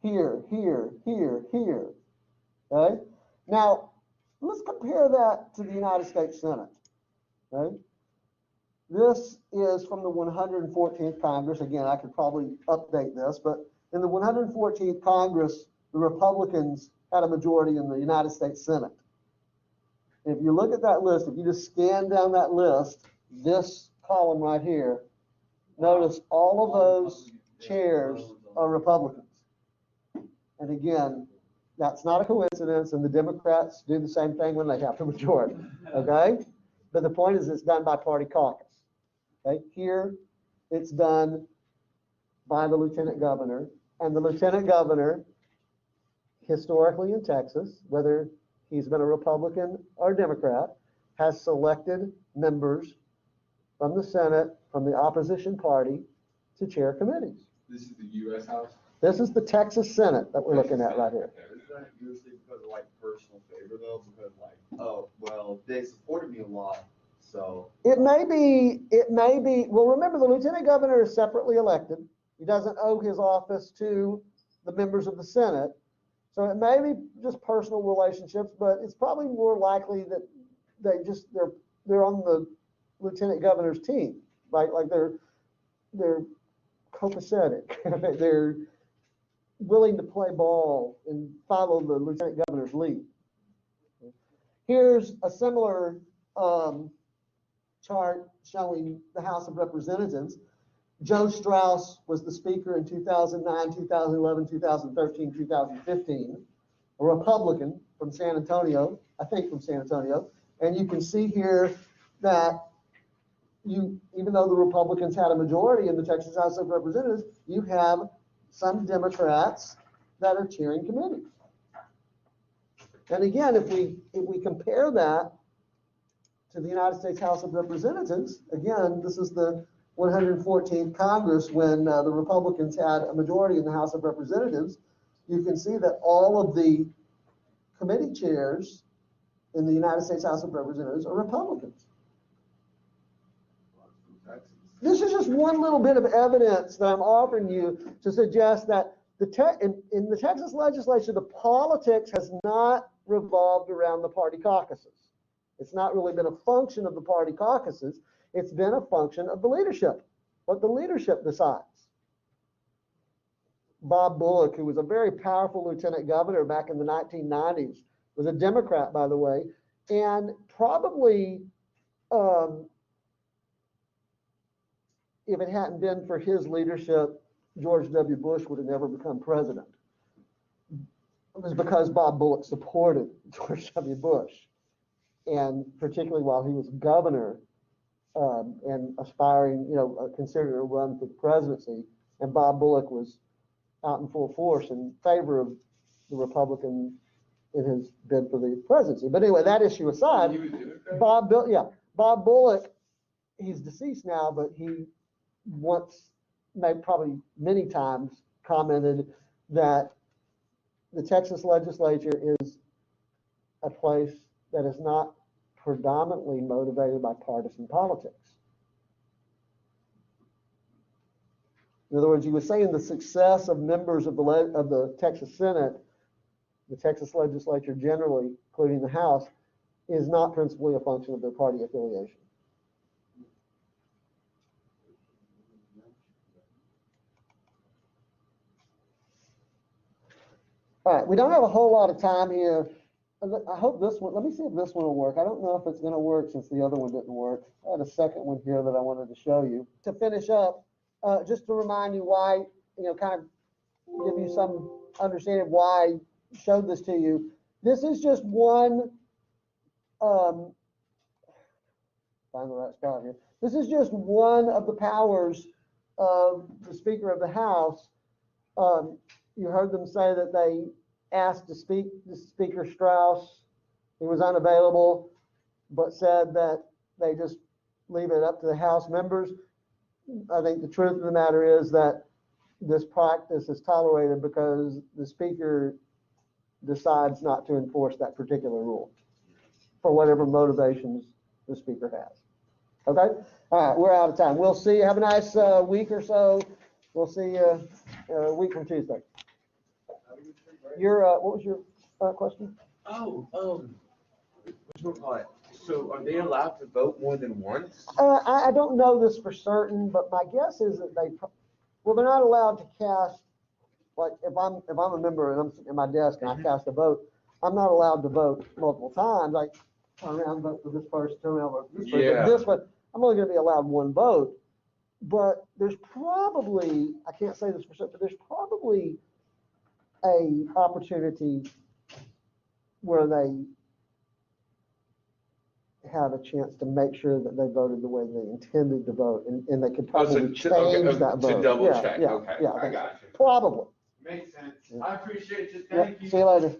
Speaker 1: Here, okay? Now, let's compare that to the United States Senate, okay? This is from the 114th Congress. Again, I could probably update this, but in the 114th Congress, the Republicans had a majority in the United States Senate. If you look at that list, if you just scan down that list, this column right here, notice all of those chairs are Republicans. And again, that's not a coincidence, and the Democrats do the same thing when they have the majority, okay? But the point is, it's done by party caucus, okay? Here, it's done by the lieutenant governor, and the lieutenant governor, historically in Texas, whether he's been a Republican or Democrat, has selected members from the Senate, from the opposition party, to chair committees.
Speaker 3: This is the US House?
Speaker 1: This is the Texas Senate that we're looking at right here.
Speaker 3: Is that usually because of like personal favor though? Because like, oh, well, they supported me a lot, so.
Speaker 1: It may be, well, remember, the lieutenant governor is separately elected. He doesn't owe his office to the members of the Senate. So it may be just personal relationships, but it's probably more likely that they're on the lieutenant governor's team, right? Like they're copacetic. They're willing to play ball and follow the lieutenant governor's lead. Here's a similar chart showing the House of Representatives. Joe Strauss was the speaker in 2009, 2011, 2013, 2015, a Republican from San Antonio, I think from San Antonio. And you can see here that even though the Republicans had a majority in the Texas House of Representatives, you have some Democrats that are chairing committees. And again, if we compare that to the United States House of Representatives, again, this is the 114th Congress when the Republicans had a majority in the House of Representatives. You can see that all of the committee chairs in the United States House of Representatives are Republicans. This is just one little bit of evidence that I'm offering you to suggest that in the Texas legislature, the politics has not revolved around the party caucuses. It's not really been a function of the party caucuses. It's been a function of the leadership, what the leadership decides. Bob Bullock, who was a very powerful lieutenant governor back in the 1990s, was a Democrat, by the way, and probably, if it hadn't been for his leadership, George W. Bush would have never become president. It was because Bob Bullock supported George W. Bush, and particularly while he was governor, and aspiring, considered to run for the presidency, and Bob Bullock was out in full force in favor of the Republican in his bid for the presidency. But anyway, that issue aside, Bob Bullock, he's deceased now, but he once, probably many times, commented that the Texas legislature is a place that is not predominantly motivated by partisan politics. In other words, he was saying the success of members of the Texas Senate, the Texas legislature generally, including the House, is not principally a function of their party affiliation. All right, we don't have a whole lot of time here. I hope this one, let me see if this one will work. I don't know if it's going to work since the other one didn't work. I had a second one here that I wanted to show you. To finish up, just to remind you why, kind of give you some understanding of why I showed this to you. This is just one, find the right spot here. This is just one of the powers of the Speaker of the House. You heard them say that they asked to speak to Speaker Strauss. He was unavailable, but said that they just leave it up to the House members. I think the truth of the matter is that this practice is tolerated because the Speaker decides not to enforce that particular rule for whatever motivations the Speaker has. Okay? All right, we're out of time. We'll see you. Have a nice week or so. We'll see you a week from Tuesday. What was your question?
Speaker 3: What's your call it?
Speaker 6: So are they allowed to vote more than once?
Speaker 1: I don't know this for certain, but my guess is that well, they're not allowed to cast, like, if I'm a member and I'm sitting at my desk and I cast a vote, I'm not allowed to vote multiple times, like, turn around, vote for this person, turn around, vote for this person,
Speaker 6: Yeah.
Speaker 1: this one, I'm only gonna be allowed one vote. But there's probably, I can't say this for certain, but there's probably a opportunity where they have a chance to make sure that they voted the way they intended to vote, and they could
Speaker 6: Oh, so
Speaker 1: probably
Speaker 6: to- okay,
Speaker 1: change that vote.
Speaker 6: To double
Speaker 1: Yeah,
Speaker 6: check,
Speaker 1: yeah,
Speaker 6: okay,
Speaker 1: yeah,
Speaker 6: I got you.
Speaker 1: Probably.
Speaker 2: Makes sense.
Speaker 1: Yeah.
Speaker 2: I appreciate you.
Speaker 1: Yeah,
Speaker 2: Thank you.
Speaker 1: see you later.